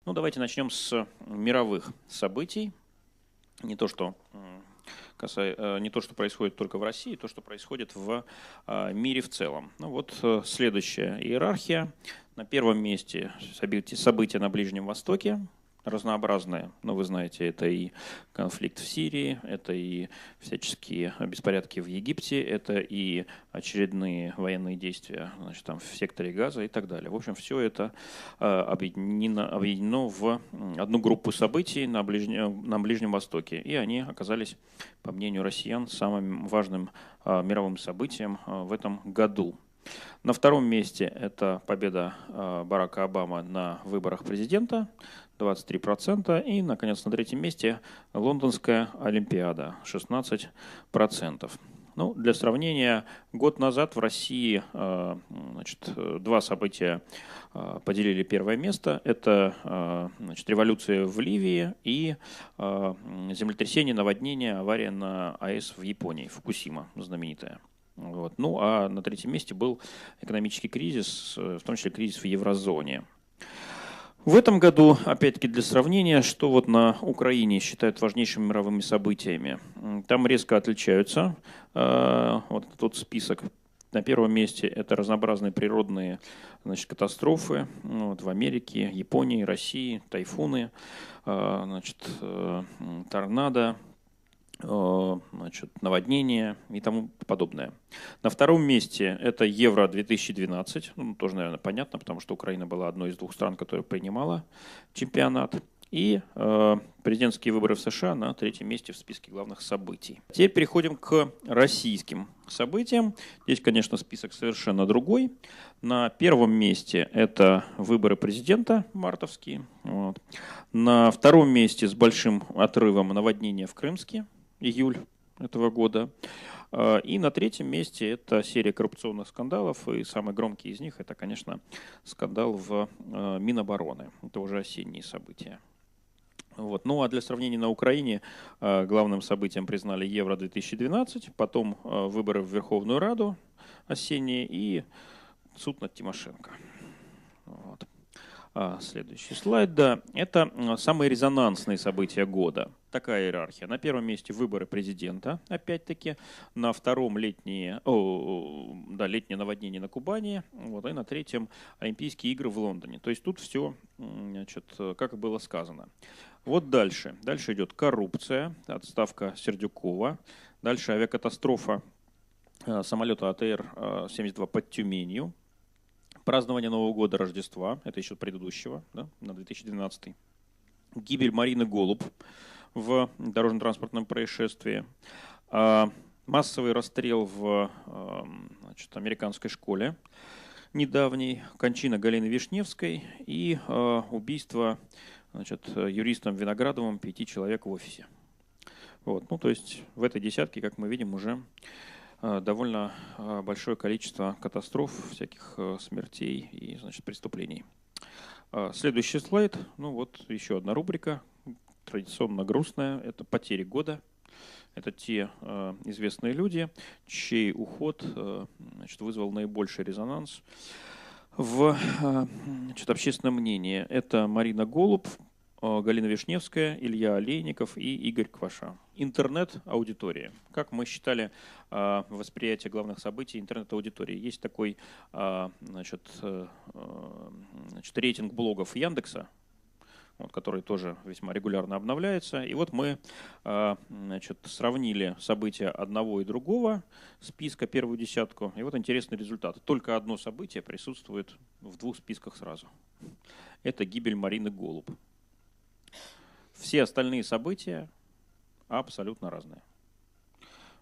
Ну, давайте начнем с мировых событий. Не то, что не то, что происходит только в России, то, что происходит в мире в целом. Ну вот следующая иерархия. На первом месте события на Ближнем Востоке. Разнообразные. Ну, вы знаете, это и конфликт в Сирии, это и всяческие беспорядки в Египте, это и очередные военные действия, значит, там, в секторе Газа и так далее. В общем, все это объединено в одну группу событий на Ближнем Востоке. И они оказались, по мнению россиян, самым важным мировым событием в этом году. На втором месте это победа Барака Обамы на выборах президента, 23%. И, наконец, на третьем месте Лондонская Олимпиада, 16%. Ну, для сравнения, год назад в России значит, два события поделили первое место. Это значит, революция в Ливии и землетрясение, наводнение, авария на АЭС в Японии, Фукусима знаменитая. Вот. Ну а на третьем месте был экономический кризис, в том числе кризис в еврозоне. В этом году, опять-таки для сравнения, что вот на Украине считают важнейшими мировыми событиями. Там резко отличаются. Вот тот список. На первом месте это разнообразные природные, значит, катастрофы вот, в Америке, Японии, России, тайфуны, значит, торнадо, значит, наводнения и тому подобное. На втором месте это Евро 2012. Ну, тоже, наверное, понятно, потому что Украина была одной из двух стран, которая принимала чемпионат. И президентские выборы в США на третьем месте в списке главных событий. Теперь переходим к российским событиям. Здесь, конечно, список совершенно другой. На первом месте это выборы президента мартовские. Вот. На втором месте с большим отрывом наводнение в Крымске, июль этого года. И на третьем месте это серия коррупционных скандалов. И самый громкий из них это, конечно, скандал в Минобороны. Это уже осенние события. Вот. Ну а для сравнения на Украине главным событием признали Евро-2012, потом выборы в Верховную Раду осенние и суд над Тимошенко. Вот. Следующий слайд, да. Это самые резонансные события года. Такая иерархия. На первом месте выборы президента, опять-таки. На втором летнее наводнение на Кубани. Вот, и на третьем Олимпийские игры в Лондоне. То есть тут все, значит, как и было сказано. Вот дальше. Дальше идет коррупция, отставка Сердюкова. Дальше авиакатастрофа самолета АТР-72 под Тюменью. Празднование Нового года, Рождества, это еще предыдущего, да, на 2012. Гибель Марины Голуб в дорожно-транспортном происшествии. Массовый расстрел в значит, американской школе недавний. Кончина Галины Вишневской и убийство, значит, юристом Виноградовым 5 человек в офисе. Вот. Ну, то есть в этой десятке, как мы видим, уже довольно большое количество катастроф, всяких смертей и, значит, преступлений. Следующий слайд. Ну вот еще одна рубрика, традиционно грустная. Это потери года. Это те известные люди, чей уход значит, вызвал наибольший резонанс в значит, общественном мнении. Это Марина Голуб, Галина Вишневская, Илья Олейников и Игорь Кваша. Интернет-аудитория. Как мы считали восприятие главных событий интернет-аудитории? Есть такой значит, рейтинг блогов Яндекса, вот, который тоже весьма регулярно обновляется. И вот мы значит, сравнили события одного и другого списка, первую десятку. И вот интересный результат. Только одно событие присутствует в двух списках сразу. Это гибель Марины Голуб. Все остальные события абсолютно разные.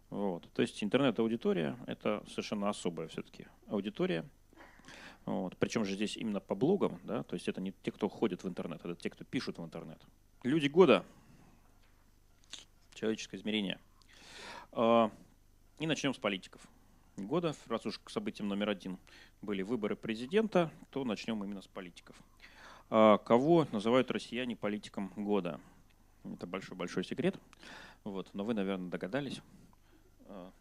Вот. То есть интернет-аудитория – это совершенно особая все-таки аудитория. Вот. Причем же здесь именно по блогам, да? То есть это не те, кто ходит в интернет, это те, кто пишут в интернет. Люди года, человеческое измерение. И начнем с политиков года. Раз уж к событиям номер один были выборы президента, то начнем именно с политиков. Кого называют россияне политиком года? Это большой-большой секрет. Вот, но вы, наверное, догадались.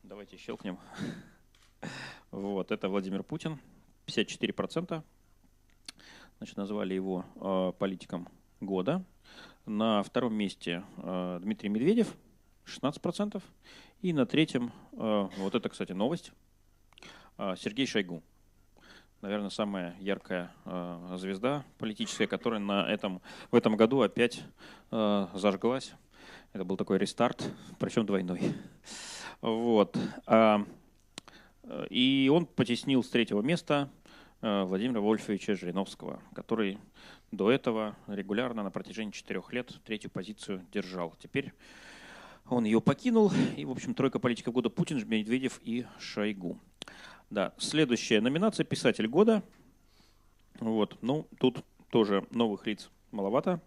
Давайте щелкнем. Вот, это Владимир Путин. 54%. Значит, назвали его политиком года. На втором месте Дмитрий Медведев, 16%. И на третьем, вот это, кстати, новость, Сергей Шойгу. Наверное, самая яркая звезда политическая, которая в этом году опять зажглась. Это был такой рестарт, причем двойной. Вот. И он потеснил с третьего места Владимира Вольфовича Жириновского, который до этого регулярно на протяжении 4 лет третью позицию держал. Теперь он ее покинул. И, в общем, тройка политиков года: Путин, Медведев и Шойгу. Да, следующая номинация — «Писатель года». Вот. Ну, тут тоже новых лиц маловато.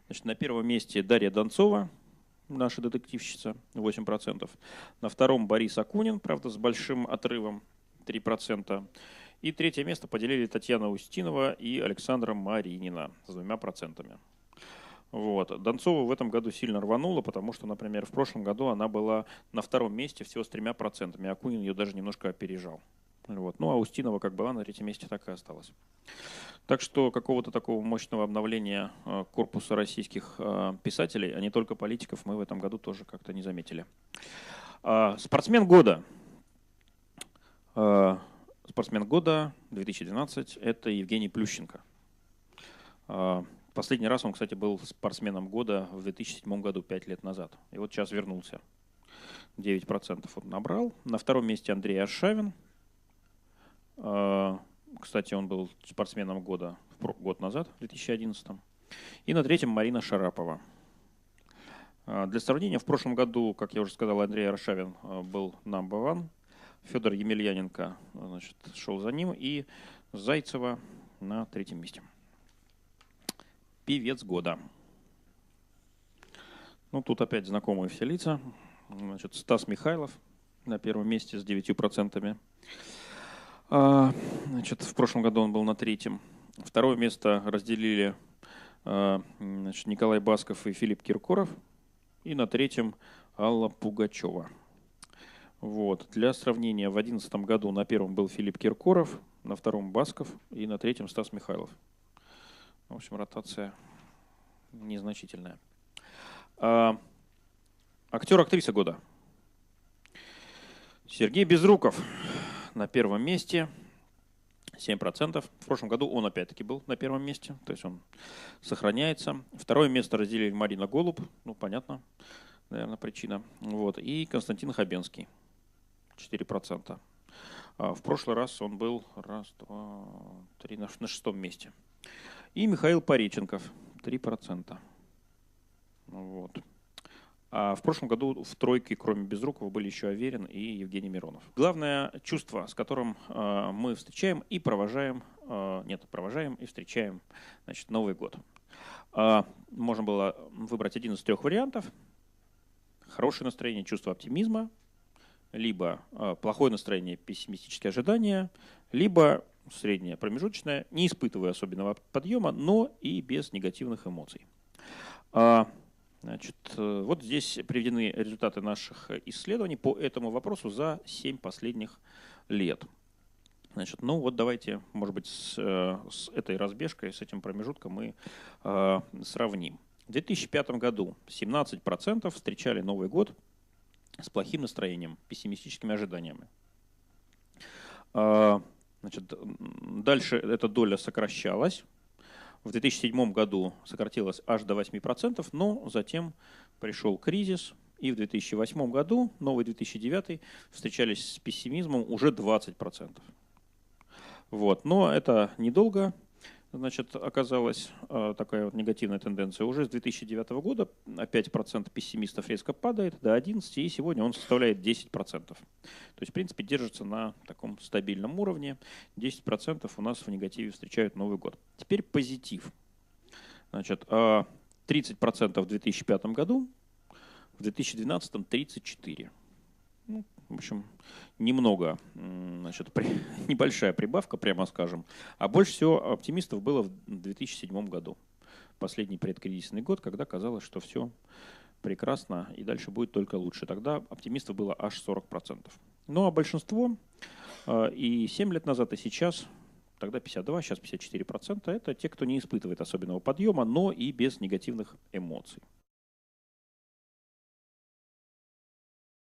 Значит, на первом месте Дарья Донцова, наша детективщица, 8%. На втором Борис Акунин, правда, с большим отрывом, 3%. И третье место поделили Татьяна Устинова и Александра Маринина с 2%. Вот. Донцова в этом году сильно рванула, потому что, например, в прошлом году она была на втором месте всего с 3%. Акунин ее даже немножко опережал. Вот. Ну а Устинова как была на третьем месте, так и осталась. Так что какого-то такого мощного обновления корпуса российских писателей, а не только политиков, мы в этом году тоже как-то не заметили. Спортсмен года. Спортсмен года 2012 – это Евгений Плющенко. Последний раз он, кстати, был спортсменом года в 2007 году, 5 лет назад. И вот сейчас вернулся. 9% он набрал. На втором месте Андрей Аршавин. Кстати, он был спортсменом года год назад, в 2011. И на третьем Марина Шарапова. Для сравнения, в прошлом году, как я уже сказал, Андрей Аршавин был number one. Федор Емельяненко, значит, шел за ним. И Зайцева на третьем месте. Певец года. Ну, тут опять знакомые все лица. Значит, Стас Михайлов на первом месте с 9%. Значит, в прошлом году он был на третьем. Второе место разделили значит, Николай Басков и Филипп Киркоров. И на третьем Алла Пугачева. Вот. Для сравнения, в 2011 году на первом был Филипп Киркоров, на втором Басков и на третьем Стас Михайлов. В общем, ротация незначительная. Актер-актриса года. Сергей Безруков на первом месте, 7%. В прошлом году он опять-таки был на первом месте, то есть он сохраняется. Второе место разделили Марина Голуб, ну понятно, наверное, причина. Вот. И Константин Хабенский, 4%. В прошлый раз он был на шестом месте. И Михаил Пореченков, 3%. Вот. А в прошлом году в тройке, кроме Безрукова, были еще Аверин и Евгений Миронов. Главное чувство, с которым мы встречаем и провожаем, провожаем и встречаем, значит, Новый год. Можно было выбрать один из 3 вариантов. Хорошее настроение, чувство оптимизма, либо плохое настроение, пессимистические ожидания, либо среднее, промежуточное, не испытывая особенного подъема, но и без негативных эмоций. Значит, вот здесь приведены результаты наших исследований по этому вопросу за 7 последних лет. Значит, ну вот давайте, может быть, с этой разбежкой, с этим промежутком мы сравним. В 2005 году 17% встречали Новый год с плохим настроением, пессимистическими ожиданиями. Значит, дальше эта доля сокращалась. В 2007 году сократилась аж до 8%, но затем пришел кризис, и в 2008 году, новый 2009, встречались с пессимизмом уже 20%. Вот. Но это недолго, значит, оказалась такая вот негативная тенденция. Уже с 2009 года опять процент пессимистов резко падает до 11%, и сегодня он составляет 10%. То есть, в принципе, держится на таком стабильном уровне. 10% у нас в негативе встречают Новый год. Теперь позитив. Значит, 30% в 2005 году, в 2012 34%. Ну, в общем, немного, значит, небольшая прибавка, прямо скажем. А больше всего оптимистов было в 2007 году. Последний предкризисный год, когда казалось, что все прекрасно и дальше будет только лучше. Тогда оптимистов было аж 40%. Ну а большинство и 7 лет назад, и сейчас тогда 52, сейчас 54%. Это те, кто не испытывает особенного подъема, но и без негативных эмоций.